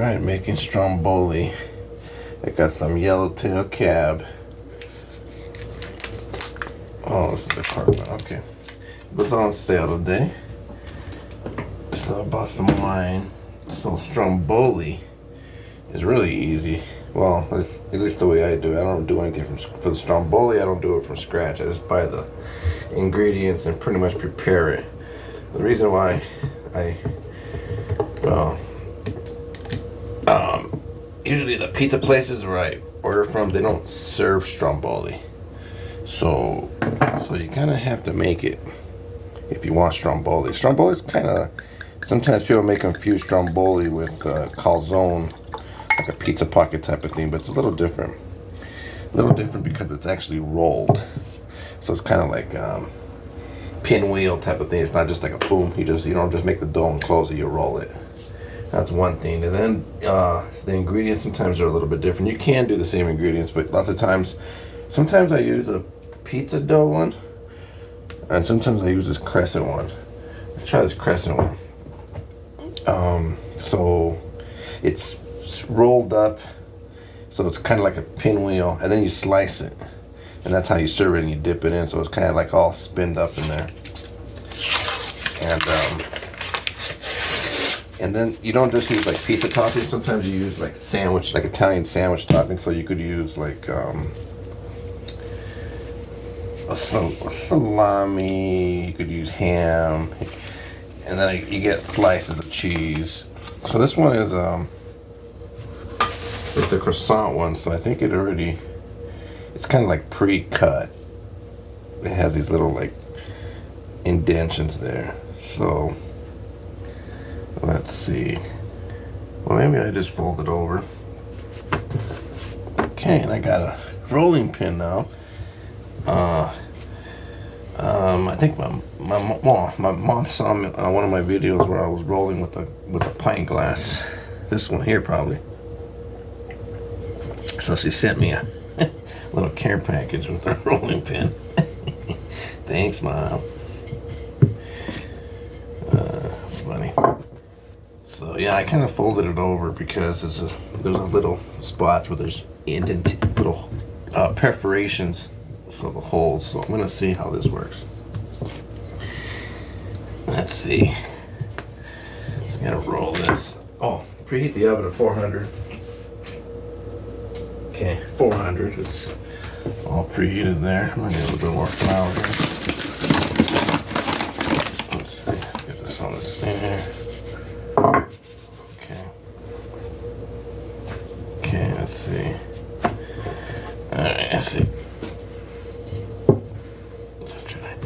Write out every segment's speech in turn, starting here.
Alright, making Stromboli. I got some yellowtail cab. Oh, this is the carpet. Okay. It was on sale today. So I bought some wine. So Stromboli is really easy. Well, at least the way I do it. I don't do anything for the Stromboli. I don't do it from scratch. I just buy the ingredients and pretty much prepare it. The reason why usually the pizza places where I order from, they don't serve Stromboli. So you kind of have to make it if you want Stromboli. Stromboli's kind of, sometimes people may confuse Stromboli with calzone, like a pizza pocket type of thing, but it's a little different. A little different because it's actually rolled. So it's kind of like pinwheel type of thing. It's not just like a boom. You don't just make the dough and close it. You roll it. That's one thing. And then the ingredients sometimes are a little bit different. You can do the same ingredients, but lots of times, sometimes I use a pizza dough one, and sometimes I use this crescent one. Let's try this crescent one. So it's rolled up, so it's kind of like a pinwheel, and then you slice it, and that's how you serve it, and you dip it in, so it's kind of like all spinned up in there. And then you don't just use like pizza topping. Sometimes you use like sandwich, like Italian sandwich topping. So you could use like a salami. You could use ham, and then you get slices of cheese. So this one is it's the croissant one. So I think it's kind of like pre-cut. It has these little like indentions there. So let's see. Well, maybe I just fold it over. Okay, and I got a rolling pin now. I think my mom saw me on one of my videos where I was rolling with a pint glass. This one here probably. So she sent me a little care package with a rolling pin. Thanks, Mom. That's funny. So yeah, I kind of folded it over because there's a little spots where there's little perforations, so the holes. So I'm gonna see how this works. Let's see. I'm gonna roll this. Oh, preheat the oven at 400. Okay, 400. It's all preheated there. I'm gonna need a little bit more flour here. Let's see. Get this on the stand. Okay, let's see. Alright, let's see. Just try to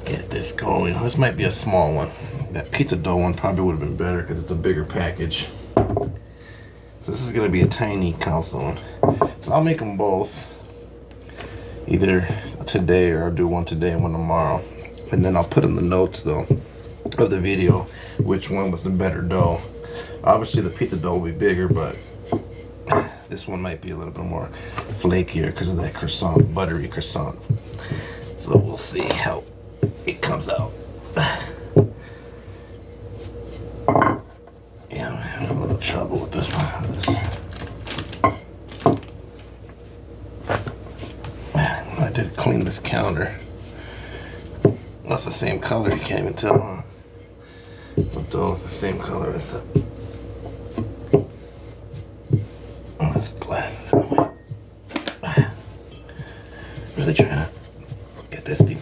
get this going. This might be a small one. That pizza dough one probably would have been better because it's a bigger package. So this is going to be a tiny calzone. So I'll make them both. Either today, or I'll do one today and one tomorrow. And then I'll put in the notes though of the video which one was the better dough. Obviously the pizza dough will be bigger, but this one might be a little bit more flakier because of that croissant, buttery croissant. So we'll see how it comes out. Yeah, I'm having a little trouble with this one. I did clean this counter. That's the same color, you can't even tell, huh? The dough is the same color as the glasses. Really trying to get this thing.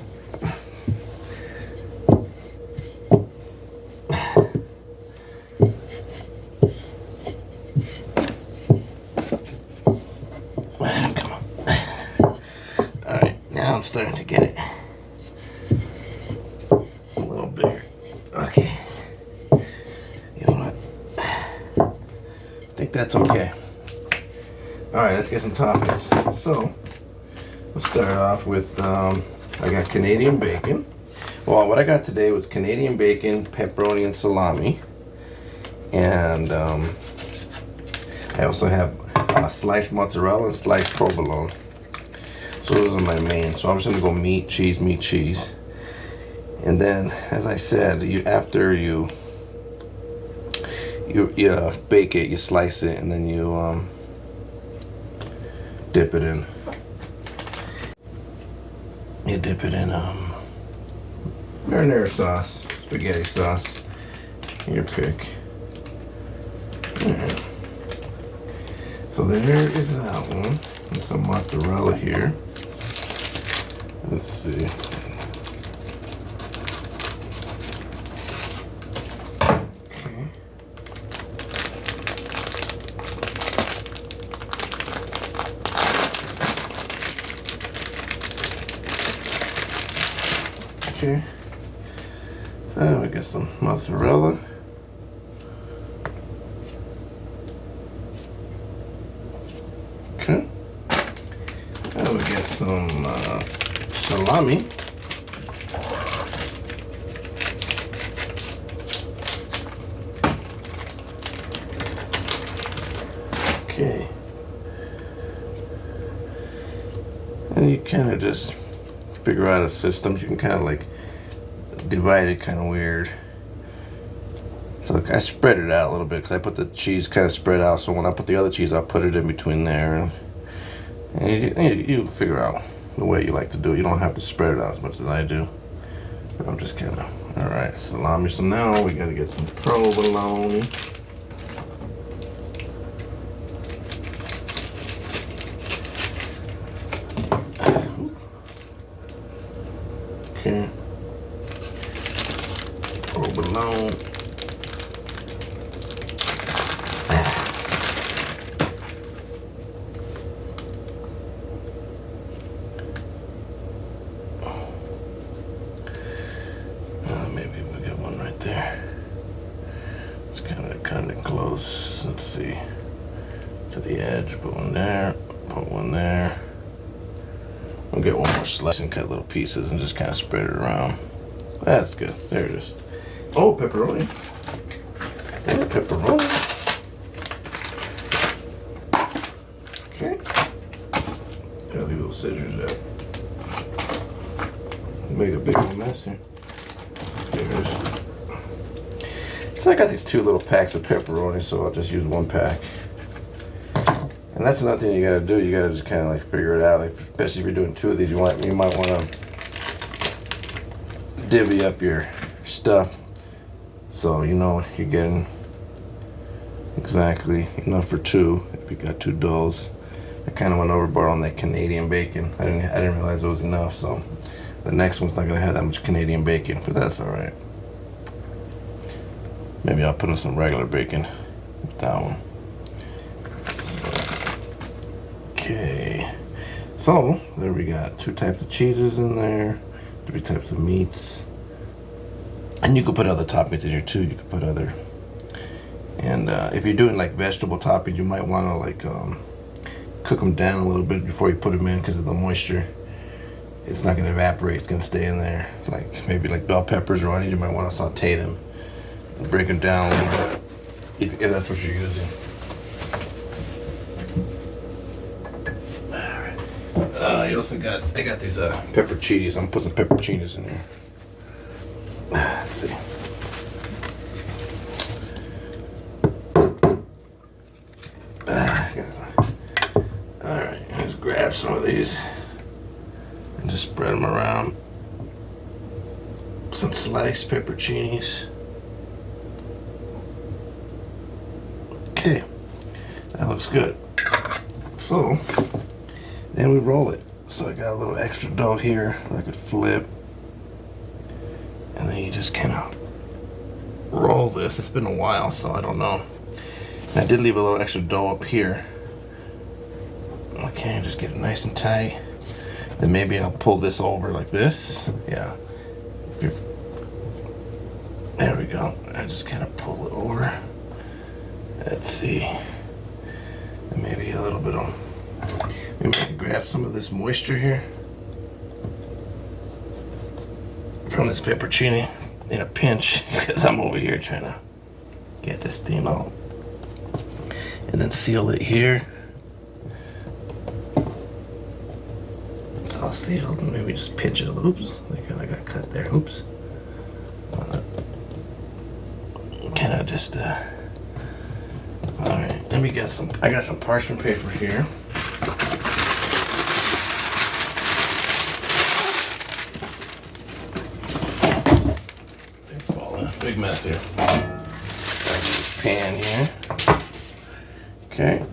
Come on. Alright, now I'm starting to get it a little bigger. Okay. You know what? I think that's okay. Alright, let's get some toppings. So, let's start off with, I got Canadian bacon. Well, what I got today was Canadian bacon, pepperoni, and salami. And I also have sliced mozzarella and sliced provolone. So those are my main. So I'm just going to go meat, cheese, meat, cheese. And then, as I said, after you you bake it, you slice it, and then you dip it in. You dip it in marinara sauce, spaghetti sauce, your pick. Alright. So there is that one. And some mozzarella here. Let's see. Okay. So we get some mozzarella. Okay. Now we get some salami. Okay. And you kind of just figure out a system. You can kind of like divide it kind of weird. So I spread it out a little bit because I put the cheese kind of spread out. So when I put the other cheese, I'll put it in between there. And you figure out the way you like to do it. You don't have to spread it out as much as I do. But I'm just kind of, all right, salami. So now we got to get some provolone. Okay. Provolone. Maybe we'll get one right there. It's kind of close. Let's see. To the edge. Put one there. Put one there. We'll get one more slice and cut little pieces and just kind of spread it around. That's good. There it is. Oh, pepperoni. Oh, pepperoni. Okay. Gotta leave those scissors out. Make a big old mess here. There it is. So I got these 2 little packs of pepperoni, so I'll just use 1 pack. And that's another thing you gotta do. You gotta just kind of like figure it out. Like, especially if you're doing 2 of these, you might want to divvy up your stuff so you know you're getting exactly enough for 2. If you got 2 doughs, I kind of went overboard on that Canadian bacon. I didn't realize it was enough. So the next one's not gonna have that much Canadian bacon, but that's all right. Maybe I'll put in some regular bacon with that one. Okay, so there we got 2 types of cheeses in there, 3 types of meats, and you could put other toppings in here too. You could put other, and if you're doing like vegetable toppings, you might want to like cook them down a little bit before you put them in because of the moisture. It's not going to evaporate; it's going to stay in there. Like maybe like bell peppers or onions, you might want to saute them, and break them down a little bit if that's what you're using. You also I got these pepperoncinis. I'm gonna put some pepperoncinis in here. Let's see. Alright, let's grab some of these and just spread them around. Some sliced pepperoncinis. Okay, that looks good. So then we roll it. So I got a little extra dough here that I could flip. And then you just kind of roll this. It's been a while, so I don't know. And I did leave a little extra dough up here. Okay, just get it nice and tight. Then maybe I'll pull this over like this. Yeah. There we go. I just kind of pull it over. Let's see. And maybe a little bit of... Maybe I can grab some of this moisture here from this pepperoncini in a pinch because I'm over here trying to get this thing out. And then seal it here. It's all sealed. And maybe just pinch it a little. Oops, I kind of got cut there. Oops. Kind of just me get some. I got some parchment paper here. Things falling. Big mess here. Got this pan here. Okay.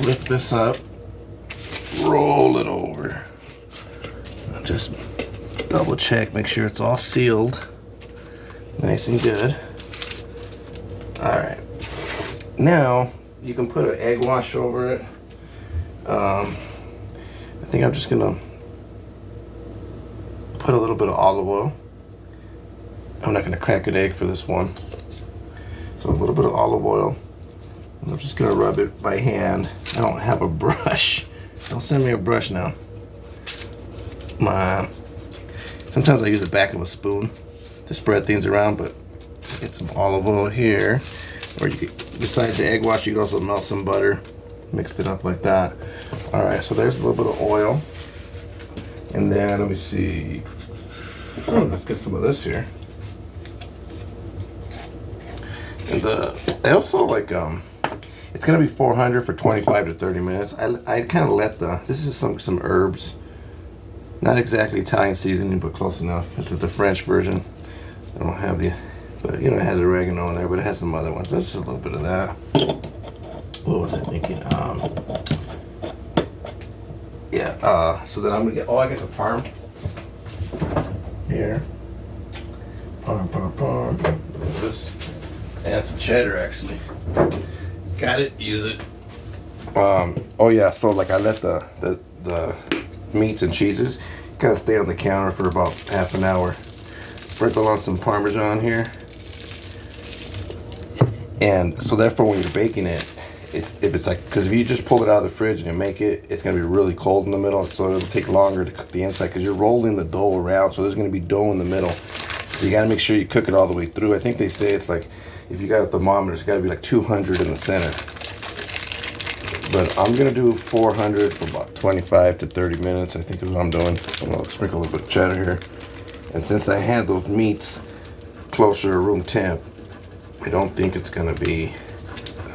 Lift this up. Roll it over. Just double check, make sure it's all sealed. Nice and good. Alright. Now, you can put an egg wash over it. I think I'm just gonna put a little bit of olive oil. I'm not gonna crack an egg for this one. So a little bit of olive oil. And I'm just gonna rub it by hand. I don't have a brush. Don't send me a brush now. Sometimes I use the back of a spoon to spread things around, but get some olive oil here. Or you could, besides the egg wash, you could also melt some butter, mix it up like that. All right, so there's a little bit of oil. And then, let me see. Oh, let's get some of this here. And I also like, it's gonna be 400 for 25 to 30 minutes. I kind of let this is some herbs. Not exactly Italian seasoning, but close enough. This is the French version. I don't have but you know, it has oregano in there, but it has some other ones. There's just a little bit of that. What was I thinking? So then I'm gonna get, I guess a parm. Here. Parm. This. And some cheddar, actually. Got it, use it. So like I let the meats and cheeses kind of stay on the counter for about half an hour. Sprinkle on some Parmesan here. And so therefore when you're baking it, because if you just pull it out of the fridge and you make it, it's going to be really cold in the middle, so it'll take longer to cook the inside because you're rolling the dough around, so there's going to be dough in the middle. So you got to make sure you cook it all the way through. I think they say it's like, if you got a thermometer, it's got to be like 200 in the center. But I'm going to do 400 for about 25 to 30 minutes, I think is what I'm doing. I'm going to sprinkle a little bit of cheddar here. And since I had those meats closer to room temp, I don't think it's going to be,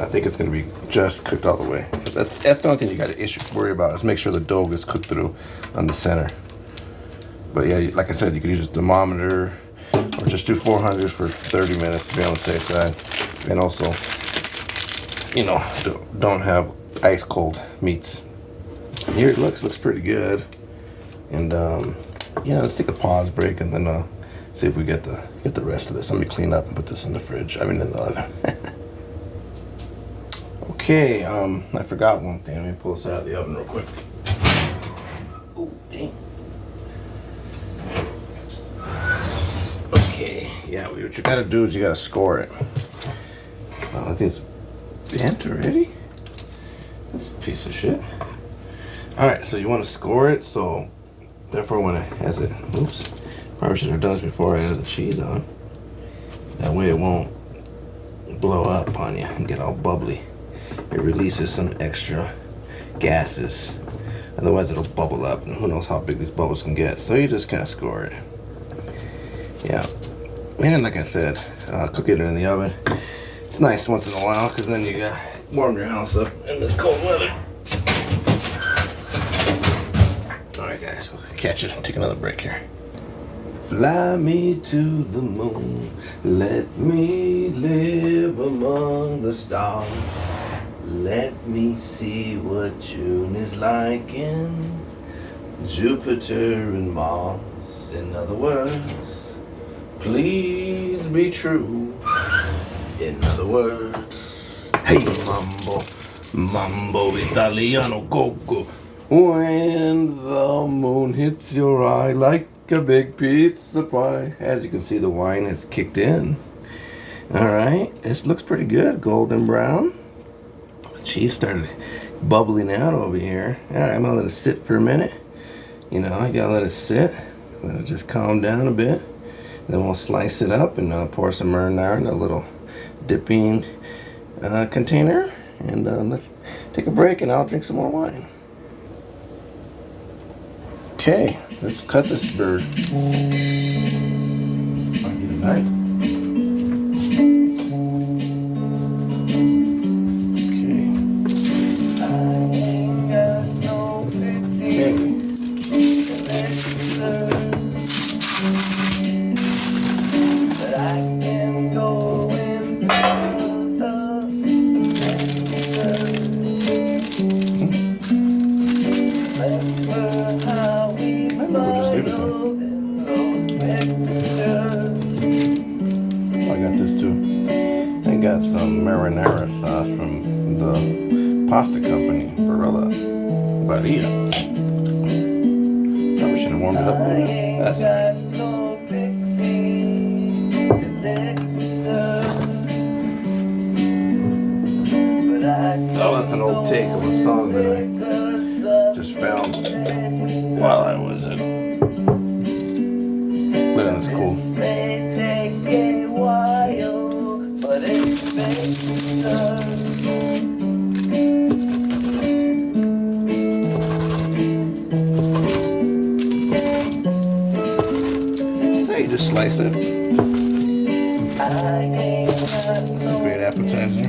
I think it's going to be just cooked all the way. That's the only thing you got to worry about, is make sure the dough gets cooked through on the center. But yeah, like I said, you could use a thermometer or just do 400 for 30 minutes to be on the safe side. And also, you know, don't have ice cold meats. And here it looks pretty good. And yeah, let's take a pause break and then see if we get the rest of this. Let me clean up and put this in the fridge. I mean in the oven. Okay, I forgot one thing. Let me pull this out of the oven real quick. Oh, dang. Okay, yeah, what you gotta do is you gotta score it. I think it's bent already. That's a piece of shit. Alright, so you want to score it, so therefore when it has it, oops, probably should have done this before I added the cheese on. That way it won't blow up on you and get all bubbly. It releases some extra gases. Otherwise it'll bubble up, and who knows how big these bubbles can get. So you just kind of score it. Yeah. And like I said, cook it in the oven. It's nice once in a while, because then you got warm your house up in this cold weather. Alright guys, we'll catch it and take another break here. Fly me to the moon, let me live among the stars. Let me see what June is like in Jupiter and Mars. In other words, please be true. In other words, hey mambo italiano, go. When the moon hits your eye like a big pizza pie. As you can see, the wine has kicked in. Alright, this looks pretty good, golden brown. The cheese started bubbling out over here. Alright, I'm gonna let it sit for a minute. You know, I gotta let it sit. Let it just calm down a bit. Then we'll slice it up and pour some marinara in a little dipping container. And let's take a break and I'll drink some more wine. Okay, let's cut this bird. I'll need a knife. got some marinara sauce from the pasta company, Barilla. Probably should have warmed it up a little bit. That's oh, that's an old take of a song that I just found while I was at living this cool. Hey, you just slice it. That's a great appetizer.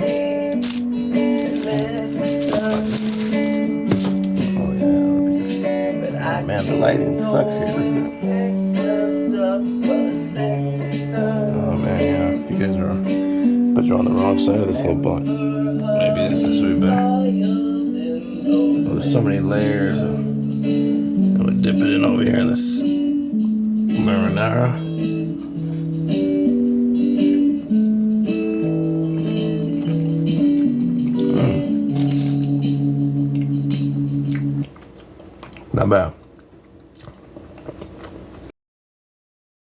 Oh yeah. Man, the lighting sucks here, doesn't it? Oh man, yeah. You guys are, but you're on the wrong side of this whole bun. Maybe this would be better. Oh, there's so many layers. I'm gonna dip it in over here in this marinara. Not bad.